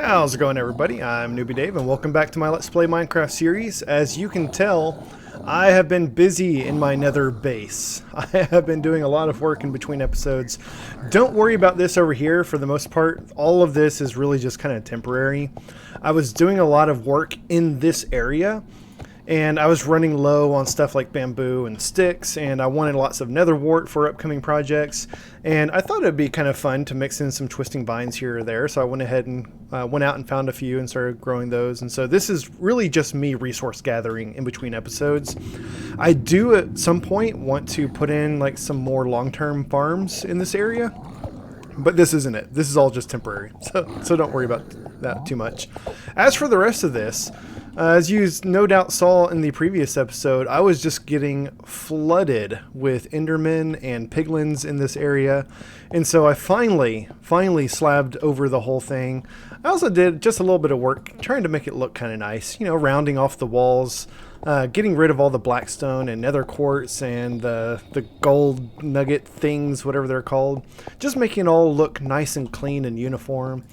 How's it going, everybody? I'm Newbie Dave, and welcome back to my Let's Play Minecraft series. As you can tell, I have been busy in my nether base. I have been doing a lot of work in between episodes. Don't worry about this over here. For the most part, all of this is really just kind of temporary. I was doing a lot of work in this area, and I was running low on stuff like bamboo and sticks, and I wanted lots of nether wart for upcoming projects, and I thought it'd be kind of fun to mix in some twisting vines here or there, so I went ahead and went out and found a few and started growing those. And so this is really just me resource gathering in between episodes. I do at some point want to put in like some more long-term farms in this area, but this isn't it. This is all just temporary, so don't worry about that too much. As for the rest of this, as you no doubt saw in the previous episode, I was just getting flooded with endermen and piglins in this area, and so I finally slabbed over the whole thing. I also did just a little bit of work trying to make it look kind of nice, you know, rounding off the walls, getting rid of all the blackstone and nether quartz and the gold nugget things, whatever they're called, just making it all look nice and clean and uniform.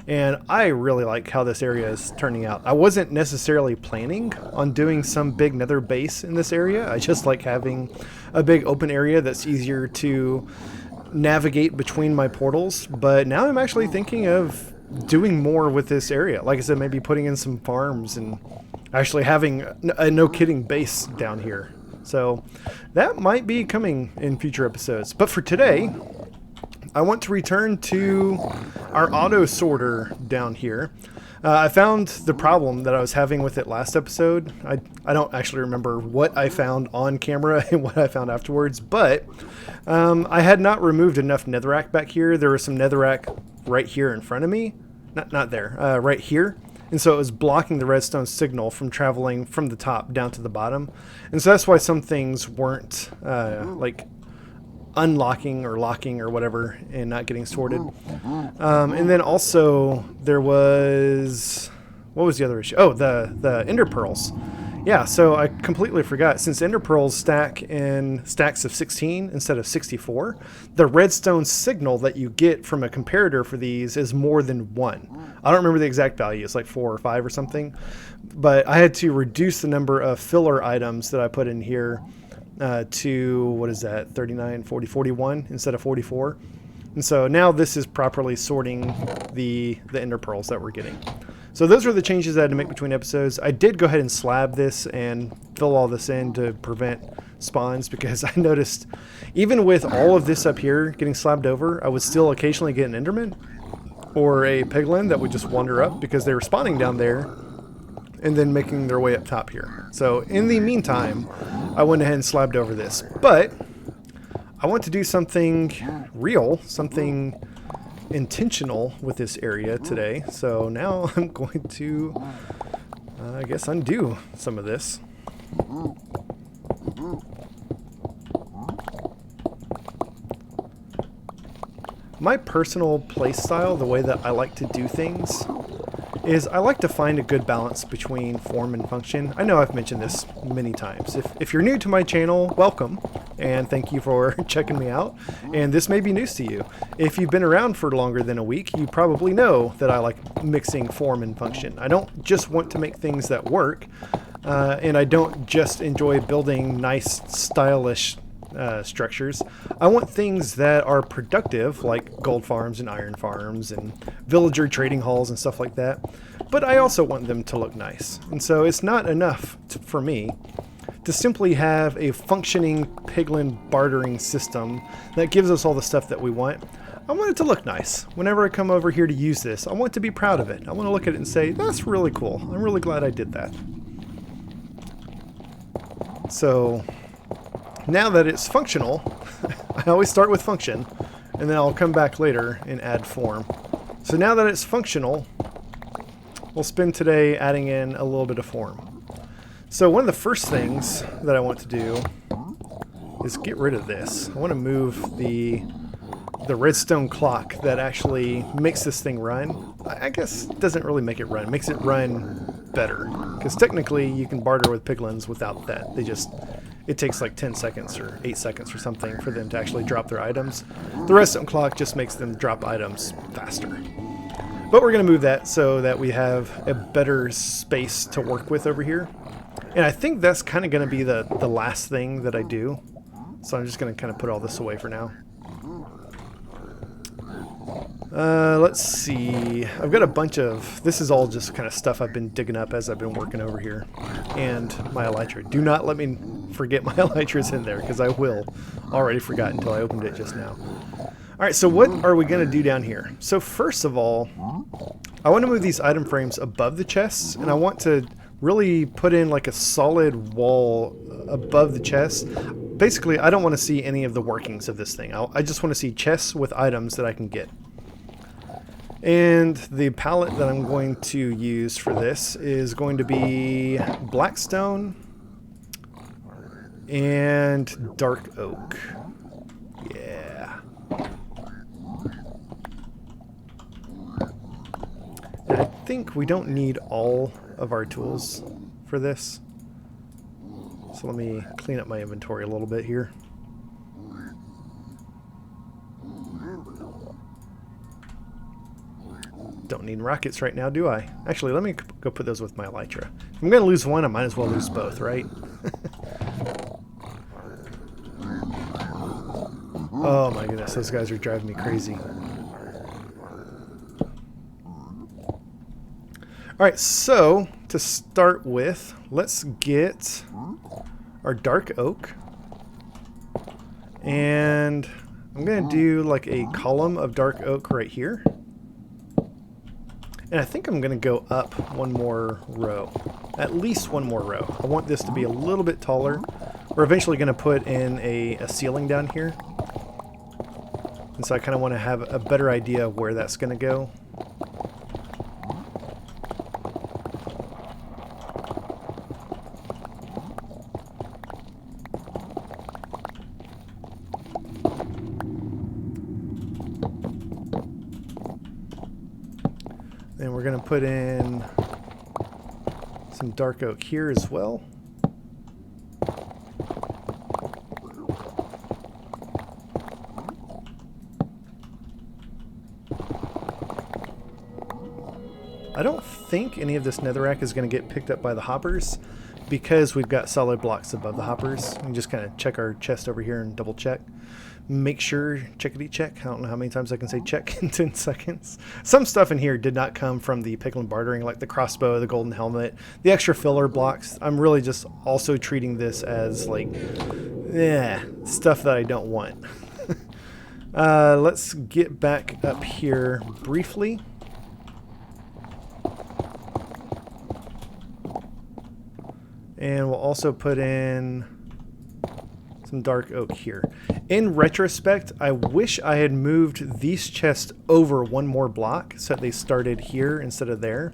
And I really like how this area is turning out. I wasn't necessarily planning on doing some big nether base in this area. I just like having a big open area that's easier to navigate between my portals. But now I'm actually thinking of doing more with this area. Like I said, maybe putting in some farms and actually having a no-kidding base down here. So that might be coming in future episodes. But for today, I want to return to our auto sorter down here. I found the problem that I was having with it last episode. I don't actually remember what I found on camera and what I found afterwards, but I had not removed enough netherrack back here. There was some netherrack right here in front of me. Not there, right here. And so it was blocking the redstone signal from traveling from the top down to the bottom. And so that's why some things weren't like unlocking or locking or whatever and not getting sorted. And then also there was, what was the other issue? Oh, the ender pearls. Yeah, so I completely forgot. Since ender pearls stack in stacks of 16 instead of 64, the redstone signal that you get from a comparator for these is more than 1. I don't remember the exact value. It's like 4 or 5 or something. But I had to reduce the number of filler items that I put in here to, what is that, 39, 40, 41 instead of 44. And so now this is properly sorting the ender pearls that we're getting. So those are the changes I had to make between episodes. I did go ahead and slab this and fill all this in to prevent spawns, because I noticed even with all of this up here getting slabbed over, I would still occasionally get an enderman or a piglin that would just wander up because they were spawning down there and then making their way up top here. So in the meantime, I went ahead and slabbed over this. But I want to do something real, something intentional with this area today. So now I'm going to, I guess, undo some of this. My personal play style, the way that I like to do things, is I like to find a good balance between form and function. I know I've mentioned this many times. If you're new to my channel, welcome, and thank you for checking me out. And this may be news to you. If you've been around for longer than a week, you probably know that I like mixing form and function. I don't just want to make things that work, and I don't just enjoy building nice, stylish structures. I want things that are productive, like gold farms and iron farms and villager trading halls and stuff like that, but I also want them to look nice. And so it's not enough for me to simply have a functioning piglin bartering system that gives us all the stuff that we want. I want it to look nice. Whenever I come over here to use this, I want to be proud of it. I want to look at it and say, that's really cool. I'm really glad I did that. So now that it's functional, I always start with function, and then I'll come back later and add form. So now that it's functional, we'll spend today adding in a little bit of form. So one of the first things that I want to do is get rid of this. I want to move the redstone clock that actually makes this thing run. I guess doesn't really make it run. It makes it run better, because technically you can barter with piglins without that. It takes like 10 seconds or 8 seconds or something for them to actually drop their items. The redstone clock just makes them drop items faster. But we're going to move that so that we have a better space to work with over here. And I think that's kind of going to be the last thing that I do. So I'm just going to kind of put all this away for now. Let's see. I've got a bunch of... This is all just kind of stuff I've been digging up as I've been working over here. And my elytra. Do not let me forget my elytra's in there, because I will. Already forgot until I opened it just now. Alright, so what are we going to do down here? So first of all, I want to move these item frames above the chests, and I want to really put in like a solid wall above the chest. Basically, I don't want to see any of the workings of this thing. I just want to see chests with items that I can get. And the palette that I'm going to use for this is going to be Blackstone and Dark Oak. Yeah. And I think we don't need all of our tools for this. So let me clean up my inventory a little bit here. Don't need rockets right now, do I? Actually, let me go put those with my elytra. If I'm going to lose one, I might as well lose both, right? Oh my goodness, those guys are driving me crazy. Alright, so to start with, let's get our dark oak. And I'm going to do like a column of dark oak right here. And I think I'm going to go up one more row. At least one more row. I want this to be a little bit taller. We're eventually going to put in a ceiling down here. And so I kind of want to have a better idea of where that's going to go. And we're going to put in some dark oak here as well. I don't think any of this netherrack is going to get picked up by the hoppers because we've got solid blocks above the hoppers. We can just kind of check our chest over here and double check. Make sure, checkity check. I don't know how many times I can say check in 10 seconds. Some stuff in here did not come from the piglin bartering, like the crossbow, the golden helmet, the extra filler blocks. I'm really just also treating this as like, stuff that I don't want. Let's get back up here briefly. And we'll also put in some dark oak here. In retrospect, I wish I had moved these chests over one more block so that they started here instead of there.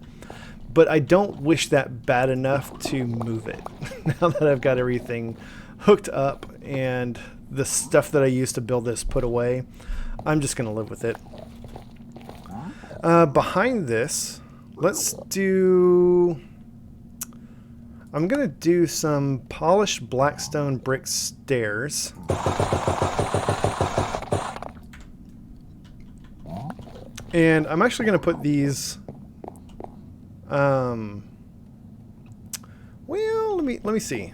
But I don't wish that bad enough to move it. Now that I've got everything hooked up and the stuff that I used to build this put away, I'm just going to live with it. Behind this, let's do... I'm going to do some polished blackstone brick stairs. And I'm actually going to put these... well, let me see.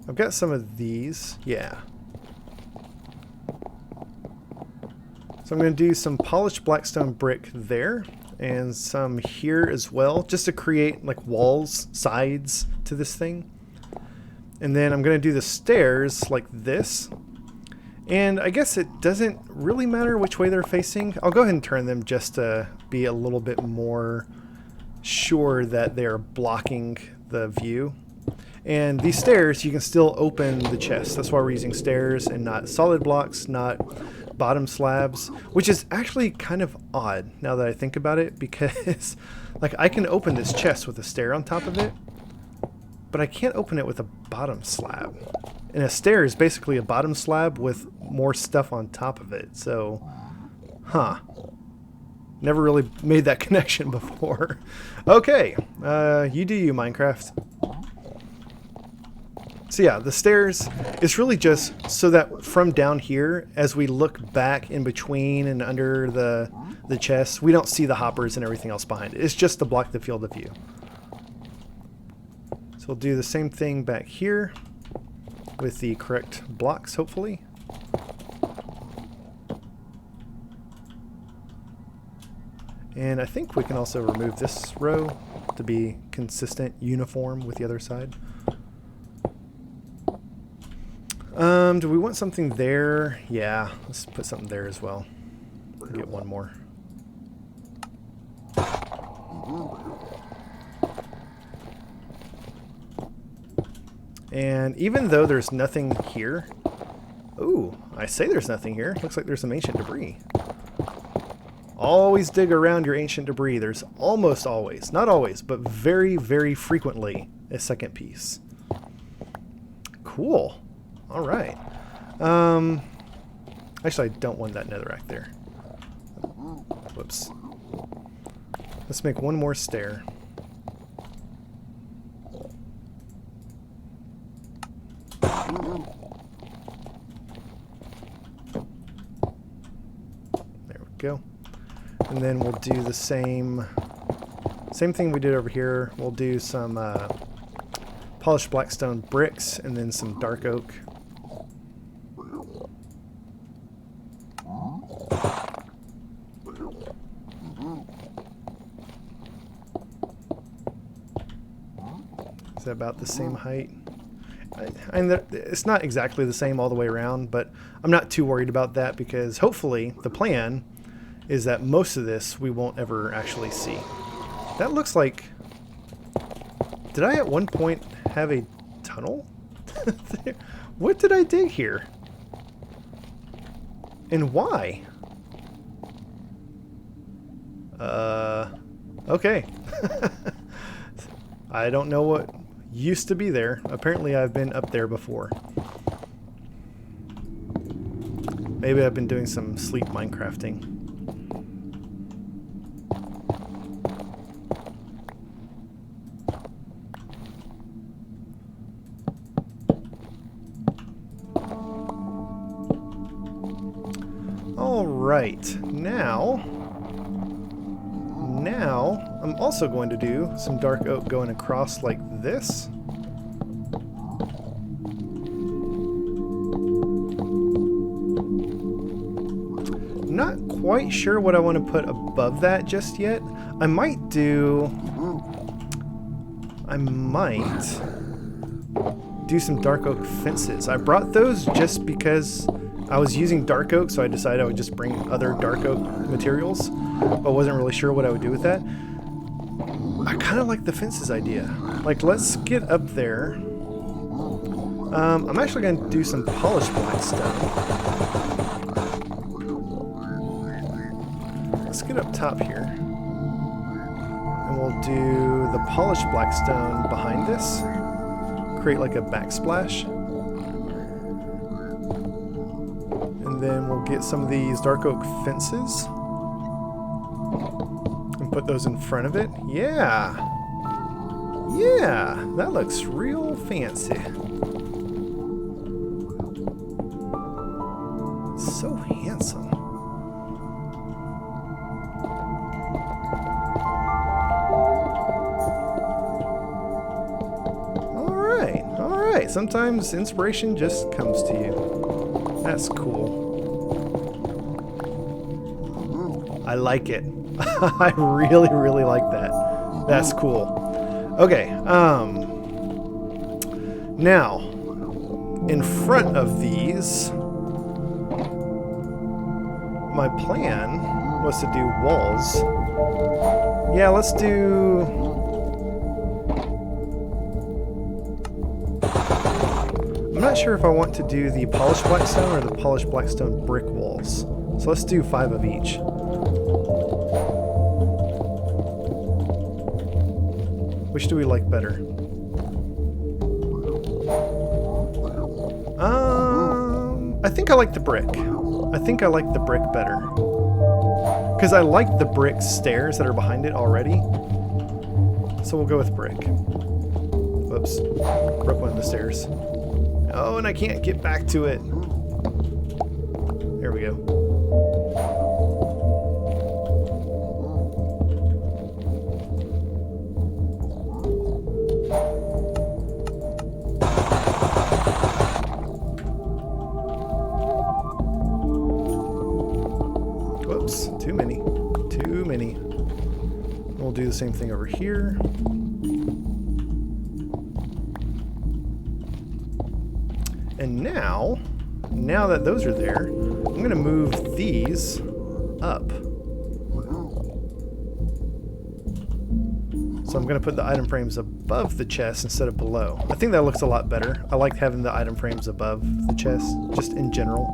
I've got some of these. Yeah. So I'm going to do some polished blackstone brick there. And some here as well, just to create like walls, sides to this thing. And then I'm going to do the stairs like this. And I guess it doesn't really matter which way they're facing. I'll go ahead and turn them just to be a little bit more sure that they're blocking the view. And these stairs, you can still open the chest. That's why we're using stairs and not solid blocks, not bottom slabs, which is actually kind of odd now that I think about it, because like I can open this chest with a stair on top of it, but I can't open it with a bottom slab. And a stair is basically a bottom slab with more stuff on top of it. So, never really made that connection before. Okay, you do you, Minecraft. So yeah, the stairs is really just so that from down here, as we look back in between and under the chest, we don't see the hoppers and everything else behind it. It's just to block the field of view. So we'll do the same thing back here with the correct blocks, hopefully. And I think we can also remove this row to be consistent, uniform with the other side. Do we want something there? Yeah, let's put something there as well. Get one more. And even though there's nothing here, ooh, I say there's nothing here. Looks like there's some ancient debris. Always dig around your ancient debris. There's almost always, not always, but very, very frequently a second piece. Cool. All right. Actually, I don't want that netherrack there. Whoops. Let's make one more stair. There we go. And then we'll do the same thing we did over here. We'll do some polished blackstone bricks and then some dark oak. Is that about the same height? And it's not exactly the same all the way around, but I'm not too worried about that because hopefully the plan is that most of this we won't ever actually see. That looks like... Did I at one point have a tunnel? What did I dig here? And why? Okay. I don't know what used to be there. Apparently I've been up there before. Maybe I've been doing some sleep Minecrafting. Alright, now I'm also going to do some dark oak going across like this. Not quite sure what I want to put above that just yet. I might do some dark oak fences. I brought those just because I was using dark oak, so I decided I would just bring other dark oak materials, but wasn't really sure what I would do with that. I kind of like the fences idea. Like, let's get up there. I'm actually going to do some polished blackstone. Let's get up top here. And we'll do the polished blackstone behind this. Create like a backsplash. And then we'll get some of these dark oak fences and put those in front of it. Yeah. Yeah, that looks real fancy. So handsome. All right. Sometimes inspiration just comes to you. That's cool. I like it. I really, really like that. That's cool. Okay, now, in front of these, my plan was to do walls. Yeah, let's do... I'm not sure if I want to do the polished blackstone or the polished blackstone brick walls. So let's do 5 of each. Which do we like better? I think I like the brick. I think I like the brick better. Because I like the brick stairs that are behind it already. So we'll go with brick. Whoops. Broke one of the stairs. Oh, and I can't get back to it. There we go. Whoops, too many. Too many. We'll do the same thing over here. And now that those are there, I'm going to move these up. So I'm going to put the item frames above the chest instead of below. I think that looks a lot better. I like having the item frames above the chest, just in general.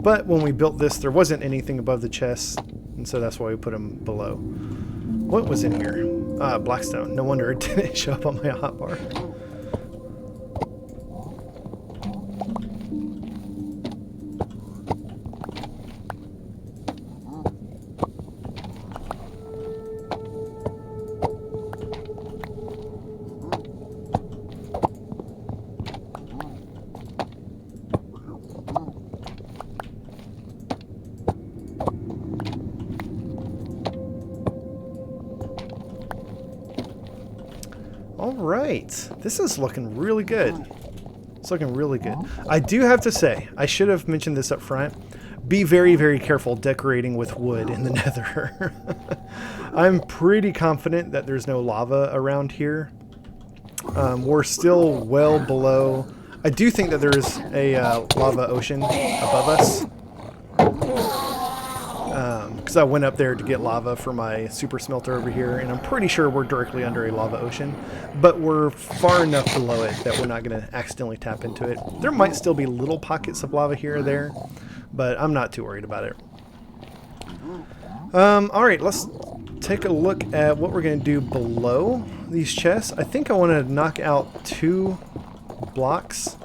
But when we built this, there wasn't anything above the chest, and so that's why we put them below. What was in here? Blackstone. No wonder it didn't show up on my hotbar. Alright, this is looking really good. It's looking really good. I do have to say, I should have mentioned this up front. Be very, very careful decorating with wood in the nether. I'm pretty confident that there's no lava around here. We're still well below. I do think that there's a lava ocean above us. Because I went up there to get lava for my super smelter over here, and I'm pretty sure we're directly under a lava ocean, but we're far enough below it that we're not going to accidentally tap into it. There might still be little pockets of lava here or there, but I'm not too worried about it. Alright, let's take a look at what we're going to do below these chests. I think I want to knock out 2 blocks.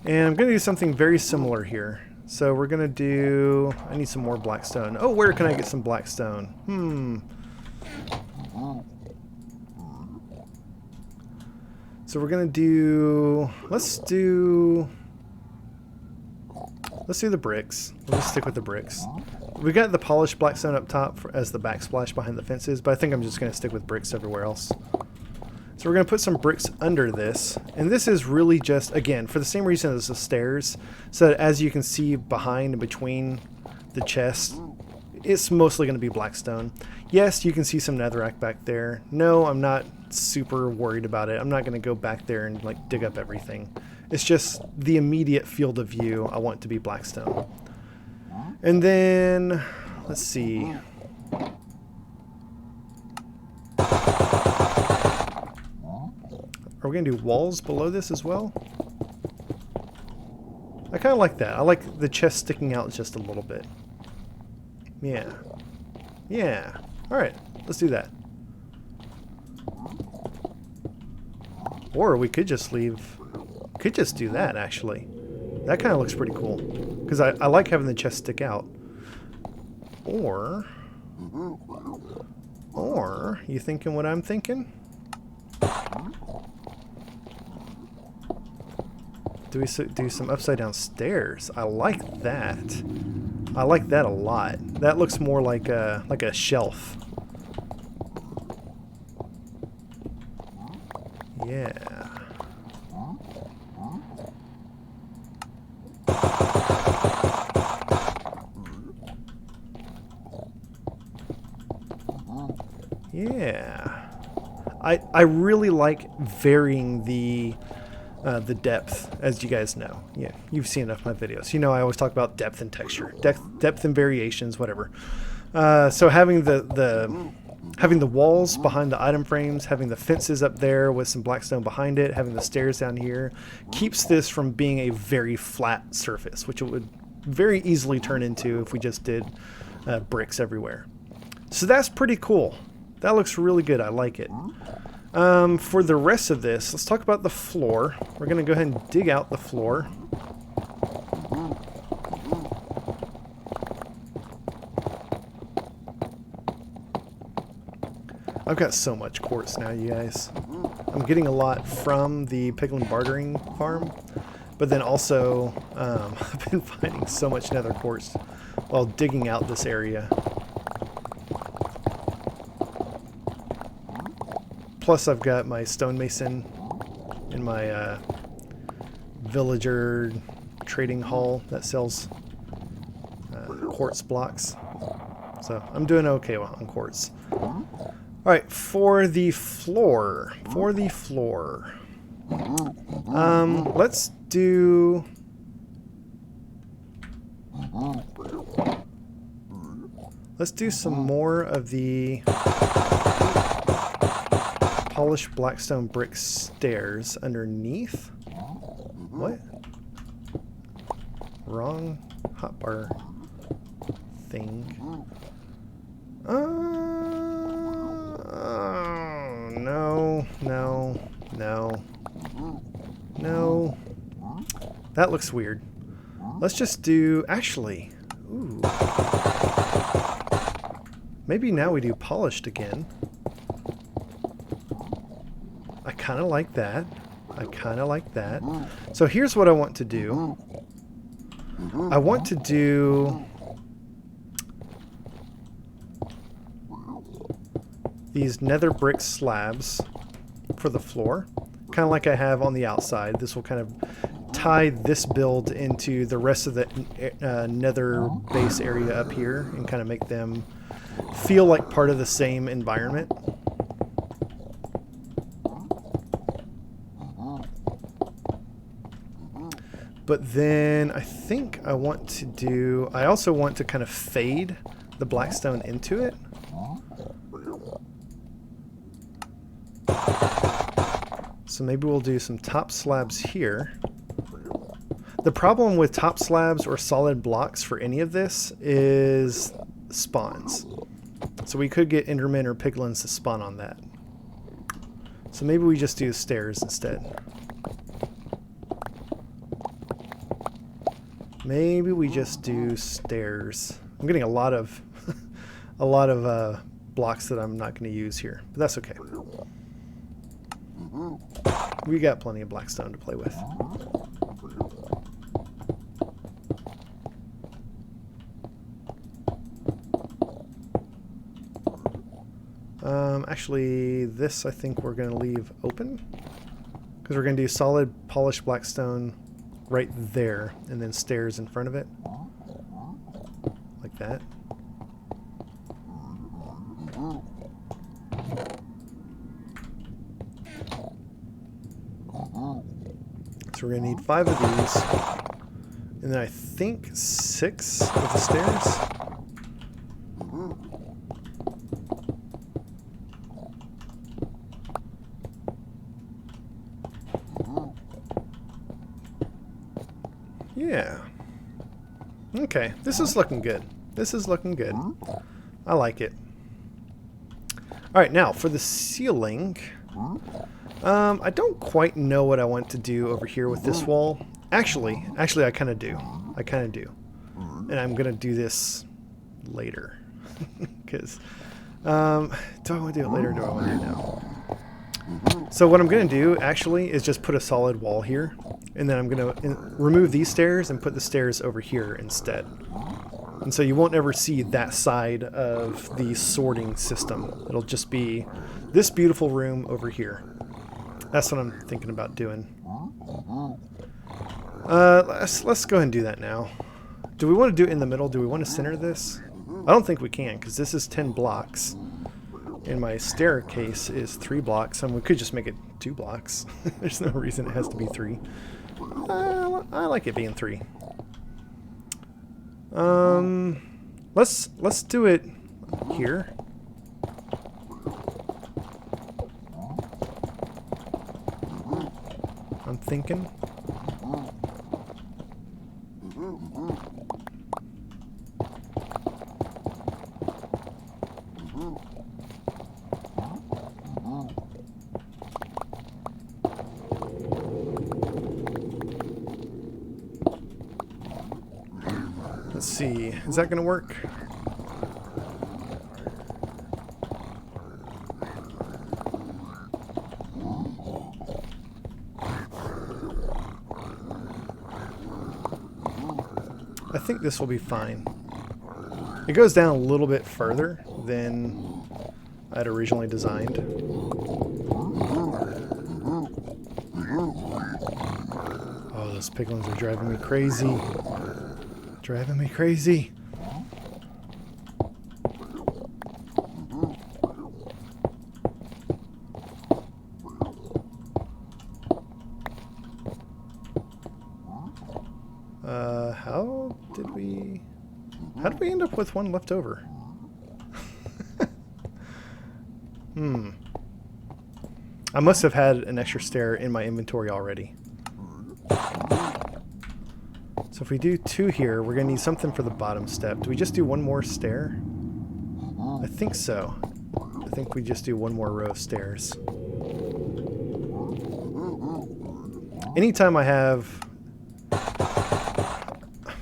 And I'm going to do something very similar here. So we're going to do... I need some more blackstone. Oh, where can I get some blackstone? So we're going to do... Let's do the bricks. We'll just stick with the bricks. We got the polished blackstone up top as the backsplash behind the fences, but I think I'm just going to stick with bricks everywhere else. So we're going to put some bricks under this, and this is really just, again, for the same reason as the stairs, so that as you can see behind and between the chest, it's mostly going to be blackstone. Yes, you can see some netherrack back there. No, I'm not super worried about it. I'm not going to go back there and like dig up everything. It's just the immediate field of view I want to be blackstone. And then, let's see. Are we going to do walls below this as well? I kind of like that. I like the chest sticking out just a little bit. Yeah. Yeah. Alright, let's do that. Or we could just leave... Could just do that, actually. That kind of looks pretty cool. Because I like having the chest stick out. Or, you thinking what I'm thinking? Do we do some upside down stairs? I like that. I like that a lot. That looks more like a shelf. Yeah. Yeah. I really like varying the depth, as you guys know. Yeah, you've seen enough of my videos. You know I always talk about depth and texture. Depth and variations, whatever. So having the walls behind the item frames, having the fences up there with some blackstone behind it, having the stairs down here, keeps this from being a very flat surface, which it would very easily turn into if we just did bricks everywhere. So that's pretty cool. That looks really good. I like it. For the rest of this, let's talk about the floor. We're going to go ahead and dig out the floor. I've got so much quartz now, you guys. I'm getting a lot from the piglin bartering farm, but then also I've been finding so much nether quartz while digging out this area. Plus I've got my stonemason in my villager trading hall that sells quartz blocks. So I'm doing okay on quartz. Alright, for the floor. Let's do... Let's do some more of the polished blackstone brick stairs underneath. What? Wrong hotbar thing. No. That looks weird. Let's just do... Actually, ooh. Maybe now we do polished again. I kind of like that. So here's what I want to do. I want to do these nether brick slabs for the floor, kind of like I have on the outside. This will kind of tie this build into the rest of the nether base area up here and kind of make them feel like part of the same environment. But then I think I want to do... I also want to kind of fade the blackstone into it. So maybe we'll do some top slabs here. The problem with top slabs or solid blocks for any of this is spawns. So we could get endermen or piglins to spawn on that. So maybe we just do stairs instead. Maybe we just do stairs. I'm getting a lot of blocks that I'm not going to use here, but that's okay. We got plenty of blackstone to play with. Actually, this I think we're going to leave open because we're going to do solid polished blackstone right there and then stairs in front of it like that. So we're going to need 5 of these and then I think 6 of the stairs. Yeah. Okay, this is looking good. I like it. Alright, now for the ceiling. I don't quite know what I want to do over here with this wall. Actually, I kind of do. And I'm going to do this later. Because, do I want to do it later or do I want to do it now? So what I'm going to do, actually, is just put a solid wall here. And then I'm going to remove these stairs and put the stairs over here instead. And so you won't ever see that side of the sorting system. It'll just be this beautiful room over here. That's what I'm thinking about doing. Let's go ahead and do that now. Do we want to do it in the middle? Do we want to center this? I don't think we can because this is 10 blocks. And my staircase is 3 blocks. And we could just make it 2 blocks. There's no reason it has to be 3. I like it being 3. Let's do it here. I'm thinking. Let's see, is that going to work? think this will be fine. It goes down a little bit further than I'd originally designed. Oh, those piglins are driving me crazy. Driving me crazy. How did we end up with one left over? I must have had an extra stair in my inventory already. So if we do 2 here, we're going to need something for the bottom step. Do we just do 1 more stair? I think so. I think we just do 1 more row of stairs. Anytime I have...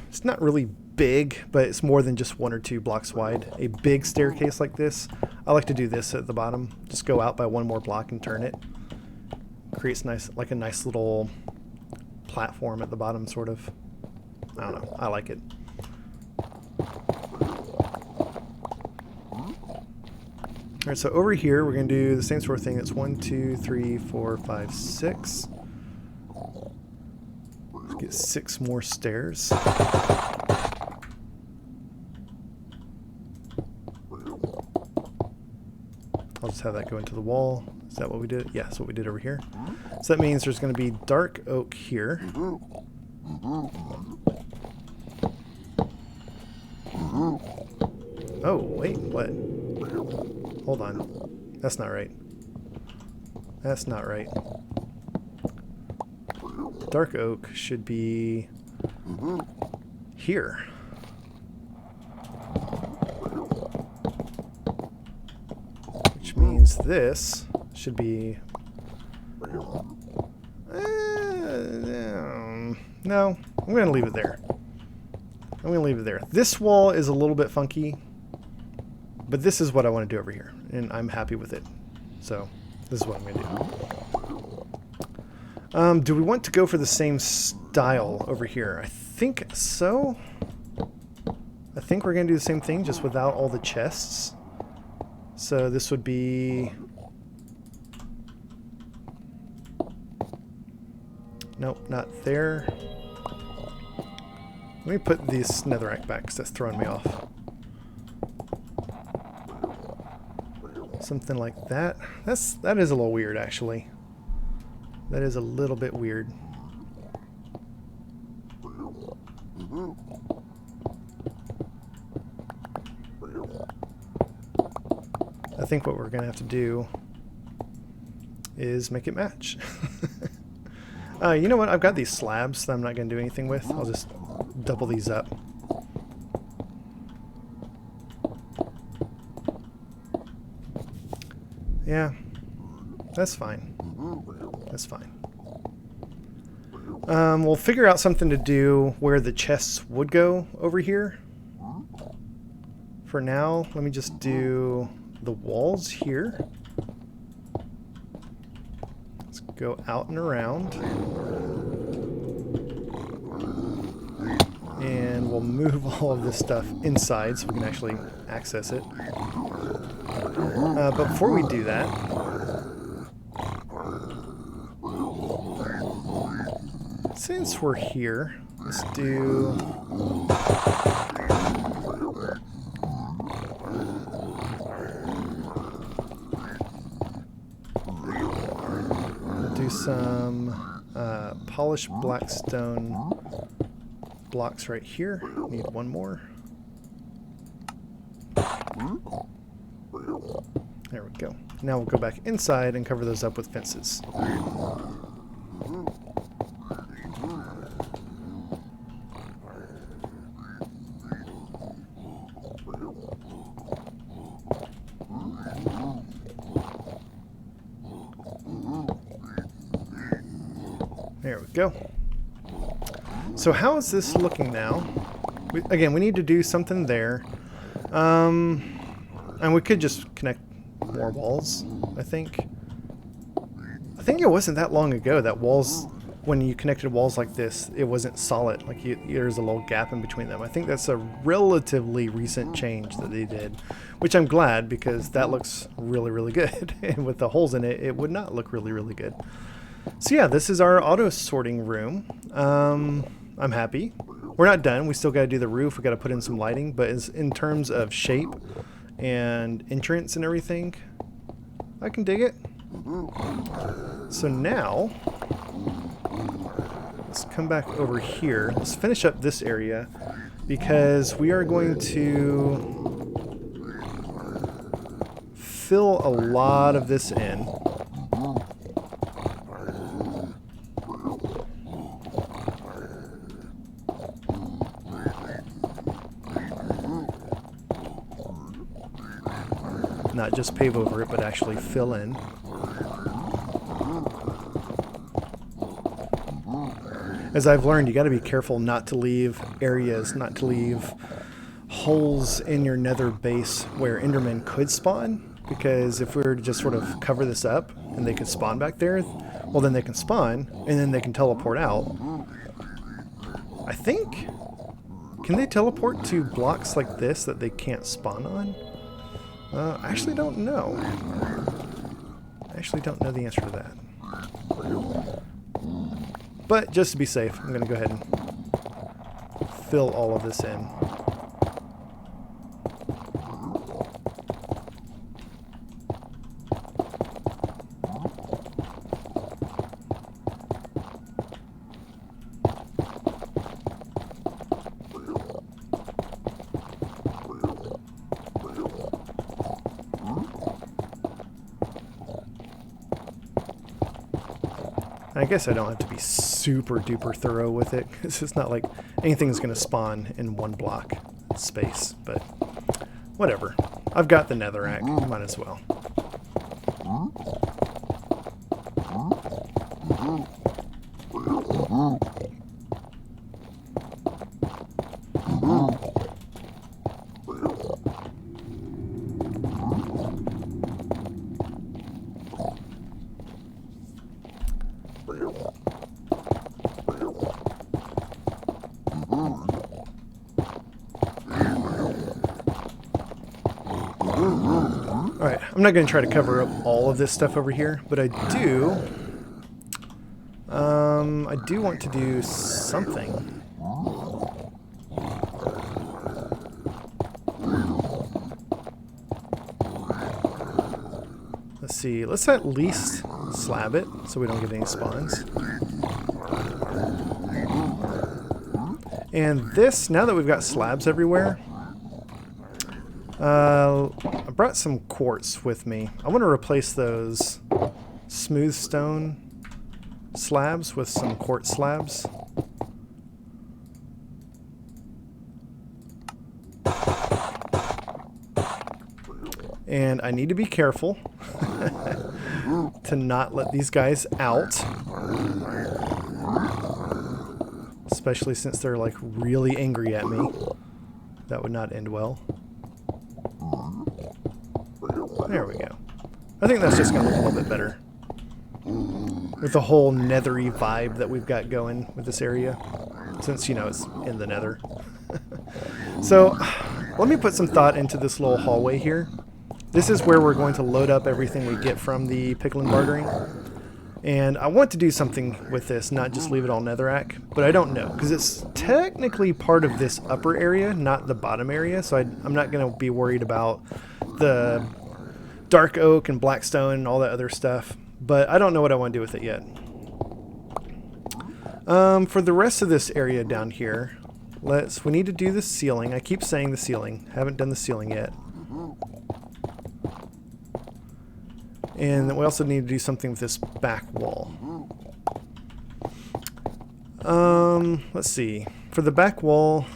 It's not really big, but it's more than just 1 or 2 blocks wide. A big staircase like this, I like to do this at the bottom. Just go out by 1 more block and turn it. Creates nice, like a nice little platform at the bottom, sort of. I don't know. I like it. Alright, so over here we're going to do the same sort of thing. It's 1, 2, 3, 4, 5, 6. Let's get 6 more stairs. I'll just have that go into the wall. Is that what we did? Yeah, that's what we did over here. So that means there's going to be dark oak here. Oh, wait, what? Hold on. That's not right. That's not right. Dark oak should be here. Which means this should be... no, I'm going to leave it there. I'm going to leave it there. This wall is a little bit funky, but this is what I want to do over here, and I'm happy with it. So this is what I'm going to do. Do we want to go for the same style over here? I think so. I think we're going to do the same thing, just without all the chests. So this would be... Nope, not there. Let me put this netherrack back because that's throwing me off. Something like that. That is a little weird, actually. That is a little bit weird. I think what we're going to have to do is make it match. You know what? I've got these slabs that I'm not going to do anything with. I'll just double these up. Yeah, that's fine. That's fine. We'll figure out something to do where the chests would go over here. For now, let me just do the walls here. Let's go out and around. And we'll move all of this stuff inside so we can actually access it. But before we do that, since we're here, let's do... some polished black stone blocks right here. Need 1 more. There we go. Now we'll go back inside and cover those up with fences. There we go. So how is this looking now? Again, we need to do something there. And we could just connect more walls, I think. I think it wasn't that long ago that walls when you connected walls like this, it wasn't solid. Like there's a little gap in between them. I think that's a relatively recent change that they did, which I'm glad, because that looks really, really good. And with the holes in it, it would not look really, really good. So yeah, this is our auto sorting room. I'm happy. We're not done. We still got to do the roof. We got to put in some lighting, but in terms of shape and entrance and everything, I can dig it. So now, let's come back over here. Let's finish up this area, because we are going to fill a lot of this in. Not just pave over it, but actually fill in. As I've learned, you got to be careful not to leave areas, not to leave holes in your nether base where Endermen could spawn, because if we were to just sort of cover this up and they could spawn back there, well, then they can spawn and then they can teleport out. I think, can they teleport to blocks like this that they can't spawn on? I actually don't know. I actually don't know the answer to that. But just to be safe, I'm going to go ahead and fill all of this in. I guess I don't have to be super duper thorough with it. It's just not like anything's going to spawn in one block space, but whatever. I've got the netherrack, might as well. Alright, I'm not going to try to cover up all of this stuff over here, but I do want to do something. Let's see, let's at least slab it so we don't get any spawns. And this, now that we've got slabs everywhere, I brought some quartz with me. I want to replace those smooth stone slabs with some quartz slabs. And I need to be careful to not let these guys out. Especially since they're like really angry at me. That would not end well. There we go. I think that's just going to look a little bit better. With the whole nethery vibe that we've got going with this area. Since, you know, it's in the nether. So, let me put some thought into this little hallway here. This is where we're going to load up everything we get from the piglin bartering. And I want to do something with this, not just leave it all netherrack, but I don't know, because it's technically part of this upper area, not the bottom area, so I'm not going to be worried about the dark oak and blackstone and all that other stuff, but I don't know what I want to do with it yet. For the rest of this area down here, we need to do the ceiling. I keep saying the ceiling, haven't done the ceiling yet. And we also need to do something with this back wall. Let's see. For the back wall,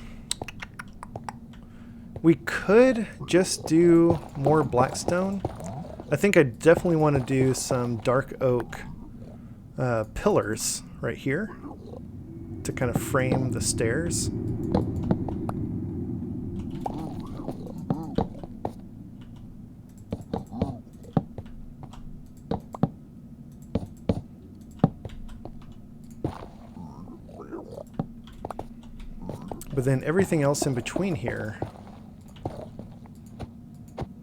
we could just do more blackstone. I think I definitely want to do some dark oak pillars right here to kind of frame the stairs. But then everything else in between here,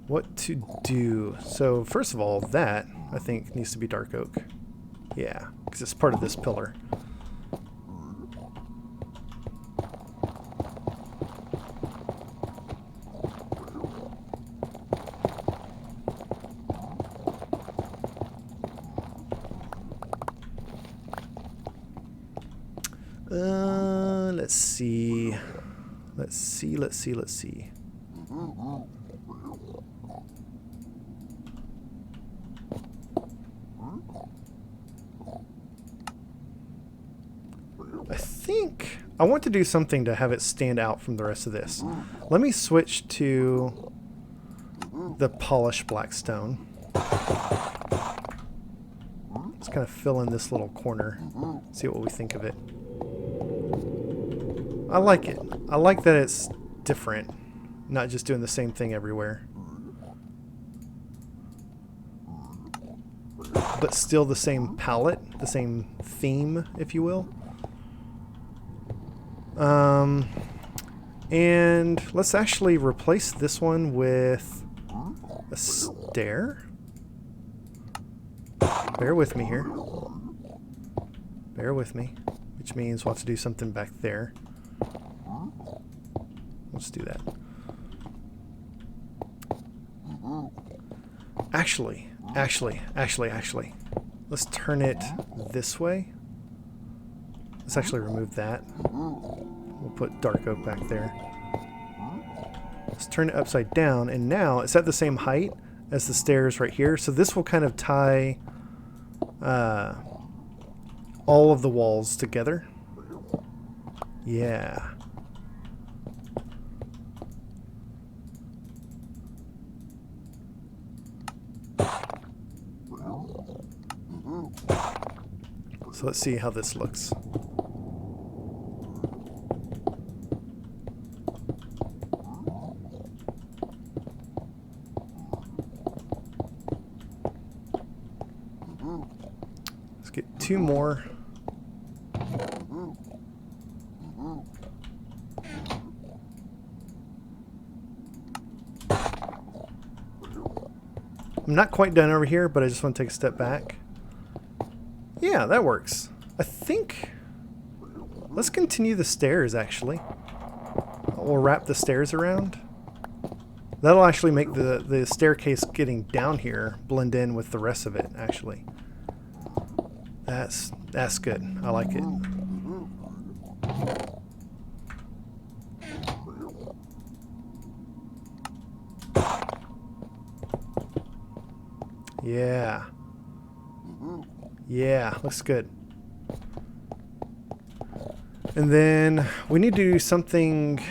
what to do? So first of all, that I think needs to be dark oak. Yeah, because it's part of this pillar. Let's see. Let's see. I think I want to do something to have it stand out from the rest of this. Let me switch to the polished black stone. Let's kind of fill in this little corner. See what we think of it. I like it. I like that it's different, not just doing the same thing everywhere. But still the same palette, the same theme, if you will. And let's actually replace this one with a stair. Bear with me here. Bear with me. Which means we'll have to do something back there. Let's do that. Actually. Let's turn it this way. Let's actually remove that. We'll put dark oak back there. Let's turn it upside down, and now it's at the same height as the stairs right here. So this will kind of tie all of the walls together. Yeah. So let's see how this looks. Let's get two more. I'm not quite done over here, but I just want to take a step back. Yeah, that works. I think... Let's continue the stairs, actually. We'll wrap the stairs around. That'll actually make the staircase getting down here blend in with the rest of it, actually. That's good. I like it. Yeah. Yeah, looks good. And then we need to do something.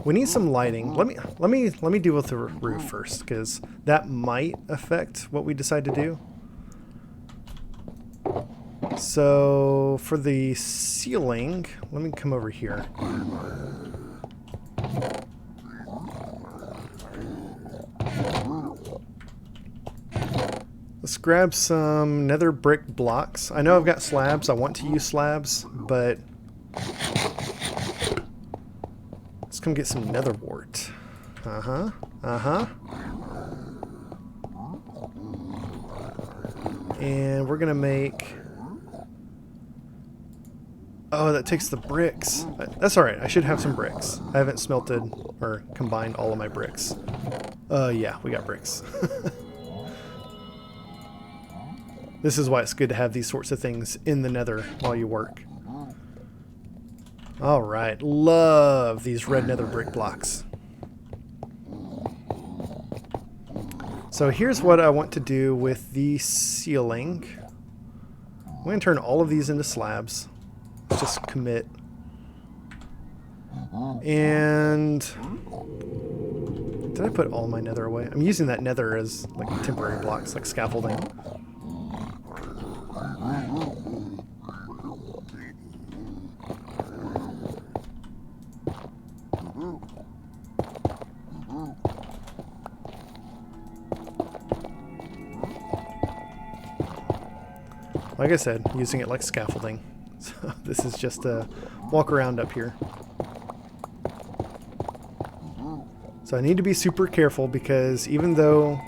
We need some lighting. Let me deal with the roof first, because that might affect what we decide to do. So for the ceiling, let me come over here. Let's grab some nether brick blocks. I know I've got slabs. I want to use slabs, but let's come get some nether wart. And we're gonna make... Oh, that takes the bricks. That's alright. I should have some bricks. I haven't smelted or combined all of my bricks. Yeah, we got bricks. This is why it's good to have these sorts of things in the nether while you work. Alright, love these red nether brick blocks. So here's what I want to do with the ceiling. I'm going to turn all of these into slabs. Let's just commit. And did I put all my nether away? I'm using that nether as like temporary blocks, like scaffolding. Like I said, using it like scaffolding. So this is just a walk around up here. So I need to be super careful because even though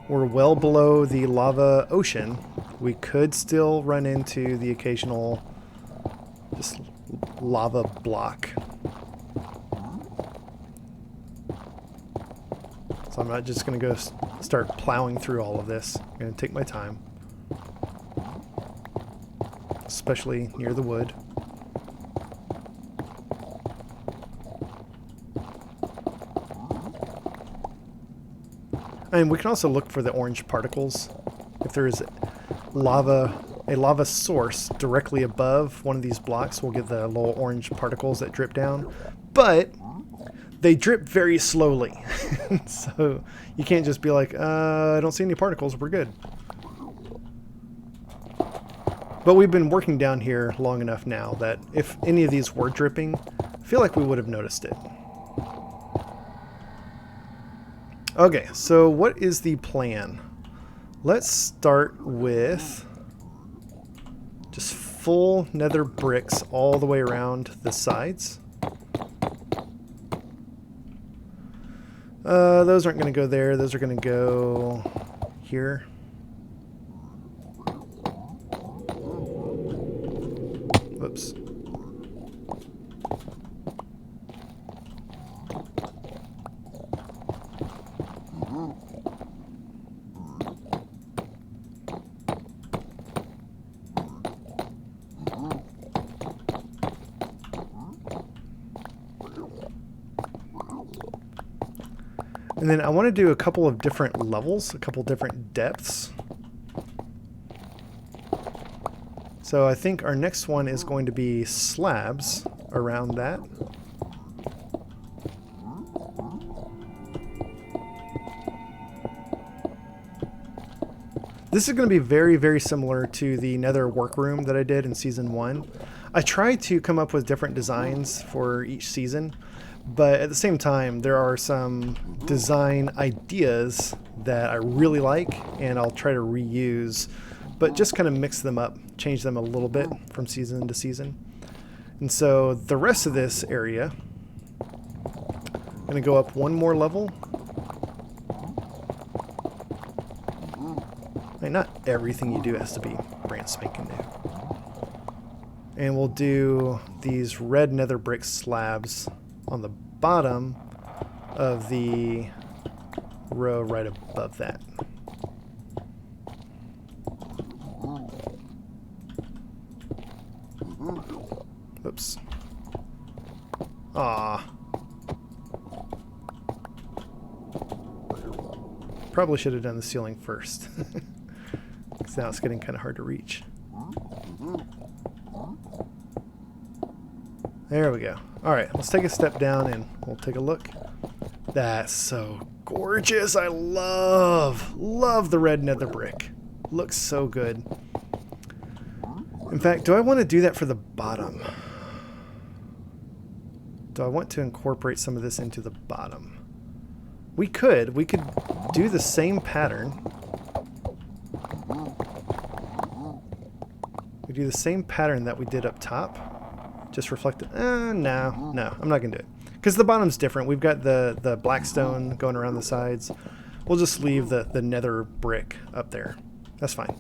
we're well below the lava ocean, we could still run into the occasional just lava block. So I'm not just going to go start plowing through all of this. I'm going to take my time. Especially near the wood. And we can also look for the orange particles. If there is a lava source directly above one of these blocks, we'll get the little orange particles that drip down. But they drip very slowly. So you can't just be like, I don't see any particles, we're good. But we've been working down here long enough now that if any of these were dripping, I feel like we would have noticed it. Okay, so what is the plan? Let's start with just full nether bricks all the way around the sides. Those aren't going to go there. Those are going to go here. Whoops. And then I want to do a couple of different levels, a couple different depths. So I think our next one is going to be slabs around that. This is going to be very, very similar to the nether workroom that I did in Season 1. I tried to come up with different designs for each season, but at the same time, there are some design ideas that I really like, and I'll try to reuse, but just kind of mix them up, change them a little bit from season to season. And so the rest of this area, I'm going to go up one more level. I mean, not everything you do has to be brand spanking new. And we'll do these red nether brick slabs on the bottom of the row right above that. Oops. Ah. Probably should have done the ceiling first. Because now it's getting kind of hard to reach. There we go. Alright, let's take a step down and we'll take a look. That's so gorgeous. I love the red nether brick. Looks so good. In fact, do I want to do that for the bottom? Do I want to incorporate some of this into the bottom? We could do the same pattern. We do the same pattern that we did up top. Just reflect it. No, I'm not going to do it. Because the bottom's different. We've got the black stone going around the sides. We'll just leave the nether brick up there. That's fine.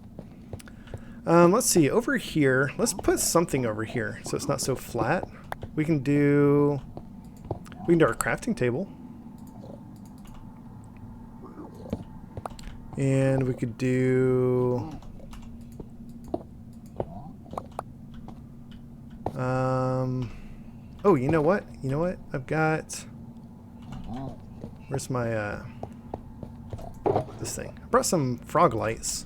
Let's see. Over here, let's put something over here so it's not so flat. We can do our crafting table. And we could do... oh, you know what? I've got... Where's my, this thing? I brought some frog lights.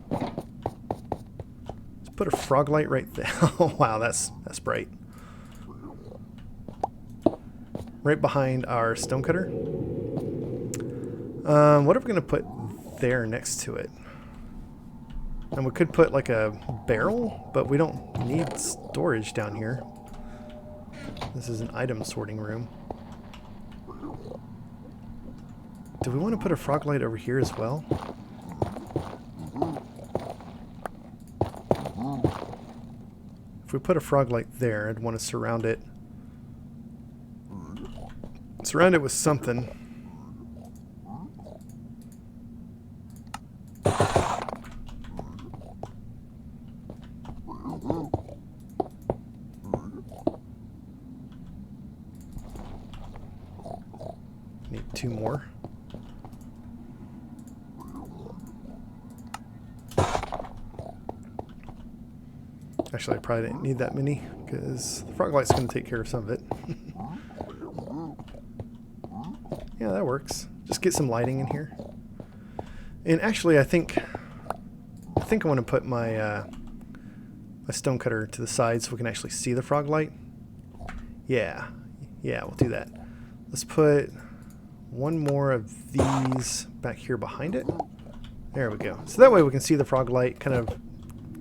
Let's put a frog light right there. Oh, wow, that's bright. Right behind our stonecutter. What are we going to put there next to it? And we could put like a barrel, but we don't need storage down here. This is an item sorting room. Do we want to put a frog light over here as well? If if we put a frog light there, I'd want to surround it. Surround it with something. Need 2 more. Actually, I probably didn't need that many because the frog light's going to take care of some of it. Yeah, that works. Just get some lighting in here. And actually, I think I want to put my my stone cutter to the side so we can actually see the frog light. Yeah, we'll do that. Let's put 1 more of these back here behind it. There we go. So that way we can see the frog light. Kind of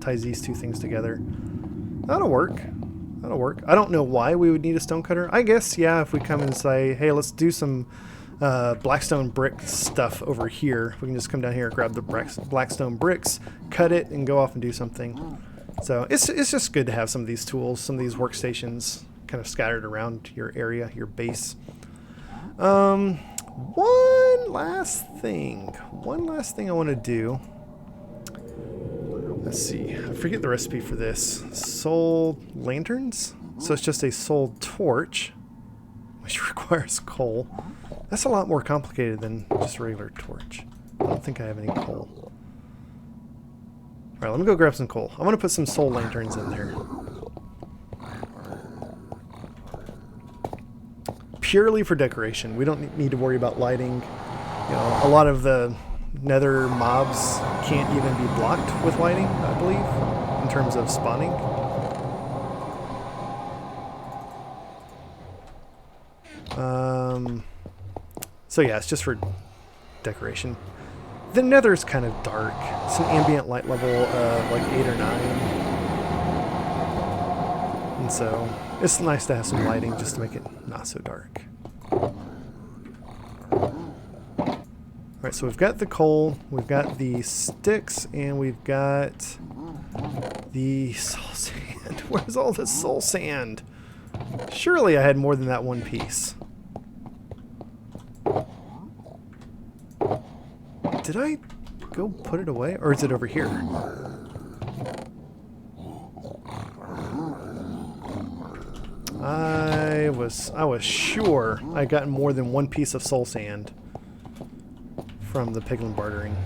ties these 2 things together. That'll work. That'll work. I don't know why we would need a stone cutter. I guess, yeah, if we come and say, hey, let's do some blackstone brick stuff over here. We can just come down here and grab the blackstone bricks, cut it, and go off and do something. So it's just good to have some of these tools, some of these workstations kind of scattered around your area, your base. One last thing I want to do. Let's see. I forget the recipe for this. Soul lanterns? So it's just a soul torch, which requires coal. That's a lot more complicated than just a regular torch. I don't think I have any coal. Alright, let me go grab some coal. I want to put some soul lanterns in there. Purely for decoration. We don't need to worry about lighting. You know, a lot of the nether mobs can't even be blocked with lighting, I believe, in terms of spawning. So yeah, it's just for decoration. The nether's kind of dark. It's an ambient light level of like 8 or 9. And so it's nice to have some lighting just to make it not so dark. Alright, so we've got the coal, we've got the sticks, and we've got the soul sand. Where's all the soul sand? Surely I had more than that 1 piece. Did I go put it away? Or is it over here? I was sure I'd gotten more than 1 piece of soul sand from the piglin bartering.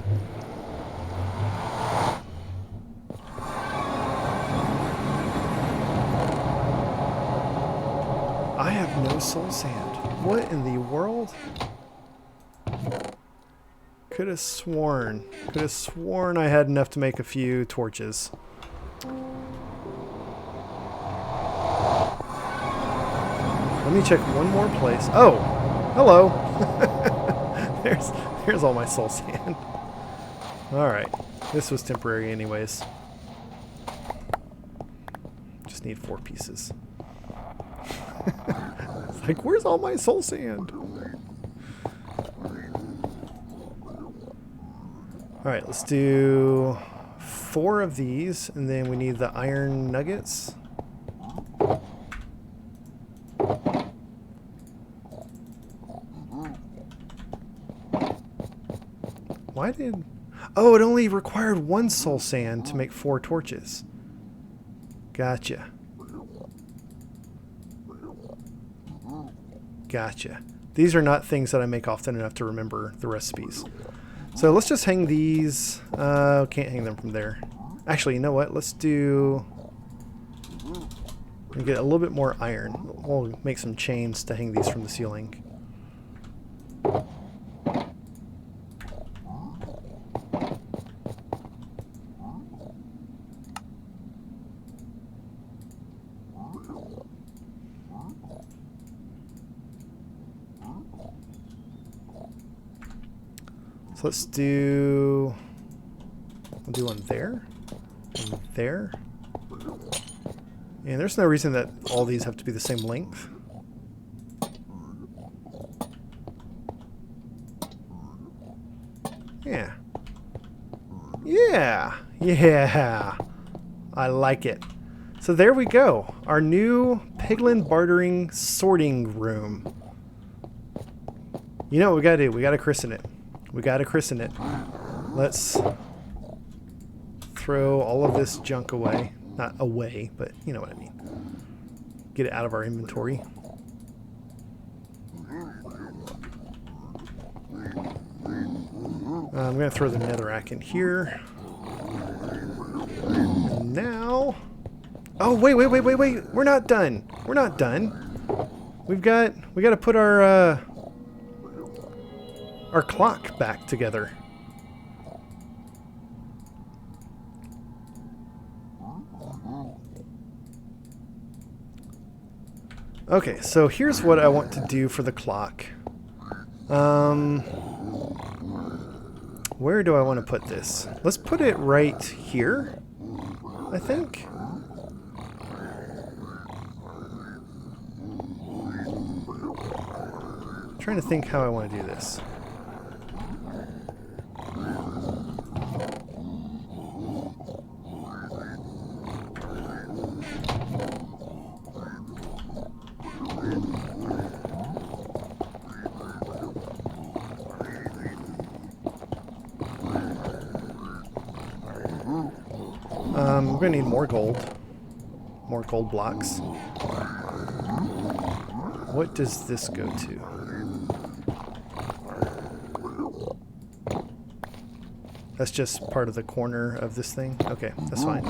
I have no soul sand. What in the world? Could have sworn I had enough to make a few torches. Let me check one more place. Oh, hello. There's all my soul sand. Alright, this was temporary anyways. Just need 4 pieces. It's like, where's all my soul sand? Alright, let's do 4 of these, and then we need the iron nuggets. Why did... Oh, it only required 1 soul sand to make 4 torches. Gotcha. Gotcha. These are not things that I make often enough to remember the recipes. So let's just hang these. Can't hang them from there. Actually, you know what? Let's do... get a little bit more iron. We'll make some chains to hang these from the ceiling. So let's do... We'll do one there. And there. And there's no reason that all these have to be the same length. Yeah. Yeah! Yeah! I like it. So there we go. Our new piglin bartering sorting room. You know what we gotta do? We gotta christen it. We gotta christen it. Let's throw all of this junk away. Not away, but you know what I mean. Get it out of our inventory. I'm going to throw the netherrack in here. And now... Oh, wait. We're not done. We're not done. We got to put our clock back together. Okay, so here's what I want to do for the clock. Where do I want to put this? Let's put it right here, I think. I'm trying to think how I want to do this. We're going to need more gold. More gold blocks. What does this go to? That's just part of the corner of this thing? Okay, that's fine.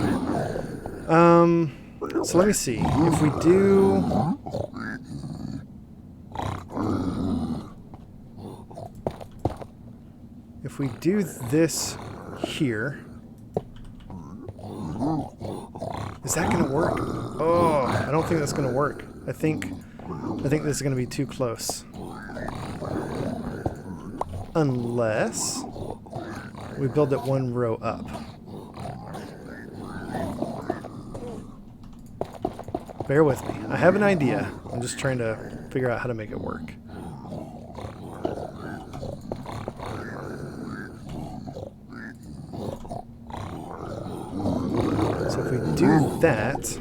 So let me see. If we do... If we do this here... Is that going to work? Oh, I don't think that's going to work. I think this is going to be too close. Unless we build it one row up. Bear with me. I have an idea. I'm just trying to figure out how to make it work. So if we do that...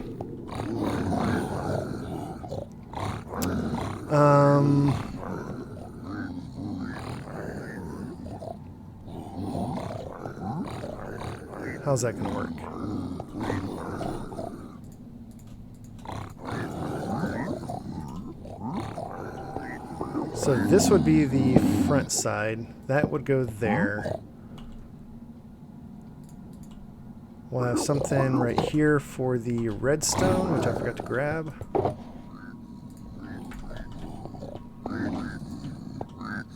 how's that going to work? So this would be the front side. That would go there. We'll have something right here for the redstone, which I forgot to grab.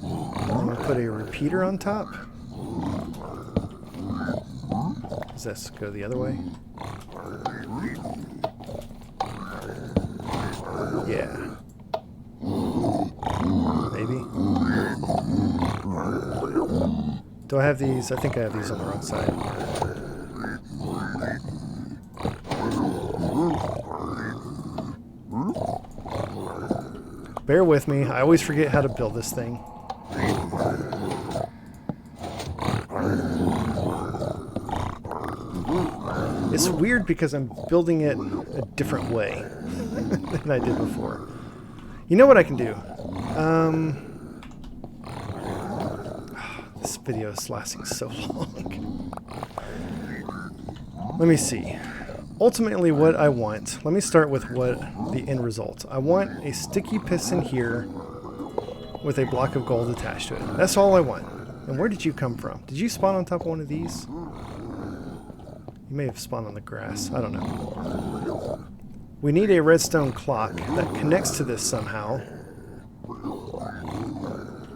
I'm going to put a repeater on top. Does this go the other way? Yeah. Maybe. Do I have these? I think I have these on the wrong side. Bear with me. I always forget how to build this thing. It's weird because I'm building it a different way than I did before. You know what I can do? This video is lasting so long. Let me see. Ultimately what I want, let me start with what the end result. I want a sticky piston here with a block of gold attached to it. That's all I want. And where did you come from? Did you spawn on top of one of these? You may have spawned on the grass. I don't know. We need a redstone clock that connects to this somehow.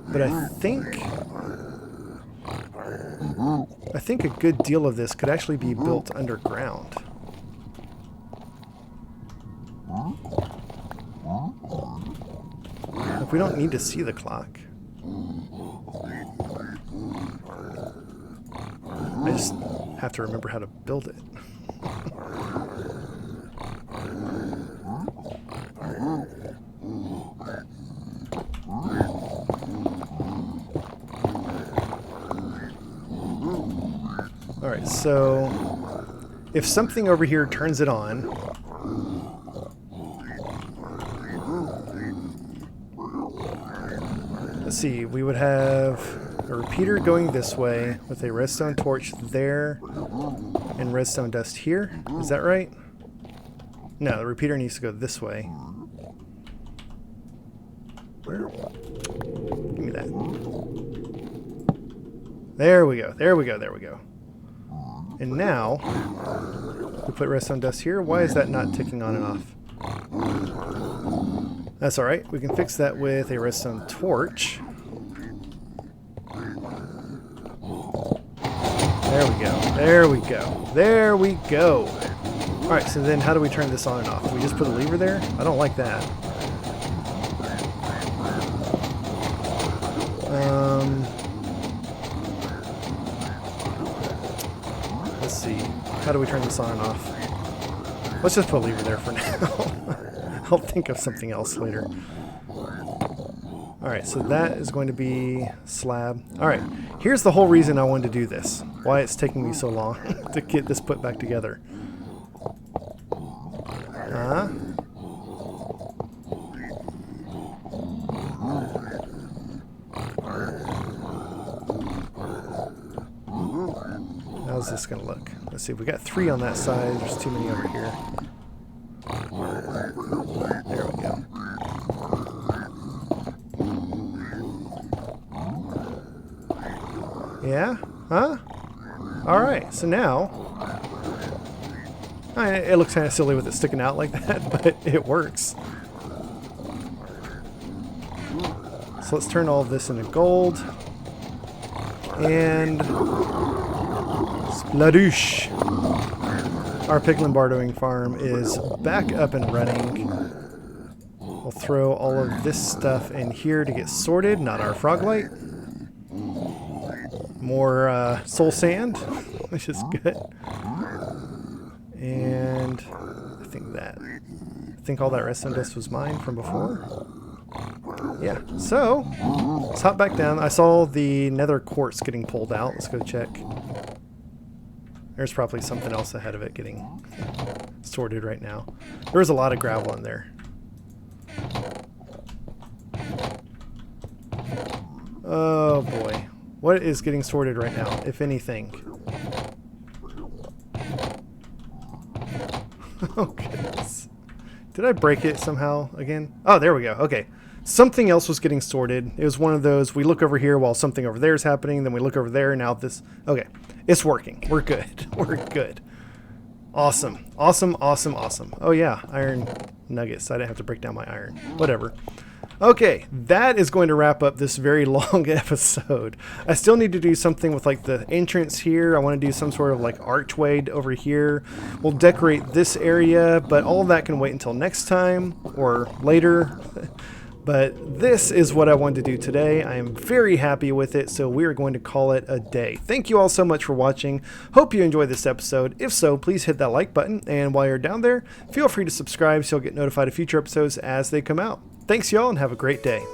But I think a good deal of this could actually be built underground. If we don't need to see the clock. I just have to remember how to build it. Alright, so if something over here turns it on, let's see, we would have a repeater going this way with a redstone torch there and redstone dust here. Is that right? No, the repeater needs to go this way. Where? Give me that. There we go. There we go. There we go. And now we put redstone dust here. Why is that not ticking on and off? That's all right. We can fix that with a redstone torch. There we go. There we go. There we go. All right, so then how do we turn this on and off? Do we just put a lever there? I don't like that. Let's see. How do we turn this on and off? Let's just put a lever there for now. I'll think of something else later. Alright, so that is going to be slab. Alright, here's the whole reason I wanted to do this. Why it's taking me so long to get this put back together. How's this going to look? Let's see, we got 3 on that side. There's too many over here. There we go. Yeah? Huh? Alright, so now... it looks kind of silly with it sticking out like that, but it works. So let's turn all of this into gold. And... Spladoosh! Our piglin bartering farm is back up and running. We'll throw all of this stuff in here to get sorted, not our frog light. More soul sand, which is good. And I think all that redstone dust was mine from before. Yeah, so let's hop back down. I saw the nether quartz getting pulled out. Let's go check. There's probably something else ahead of it getting sorted right now. There's a lot of gravel in there. Oh boy. What is getting sorted right now, if anything? Oh goodness. Did I break it somehow again? Oh, there we go. Okay. Something else was getting sorted. It was one of those, we look over here while something over there is happening, then we look over there, and now this... Okay. It's working. We're good. We're good. Awesome. Awesome, awesome, awesome. Oh yeah, iron nuggets. I didn't have to break down my iron. Whatever. Okay, that is going to wrap up this very long episode. I still need to do something with like the entrance here. I want to do some sort of like archway over here. We'll decorate this area, but all of that can wait until next time or later. But this is what I wanted to do today. I am very happy with it, so we are going to call it a day. Thank you all so much for watching. Hope you enjoyed this episode. If so, please hit that like button, and while you're down there, feel free to subscribe so you'll get notified of future episodes as they come out. Thanks y'all, and have a great day.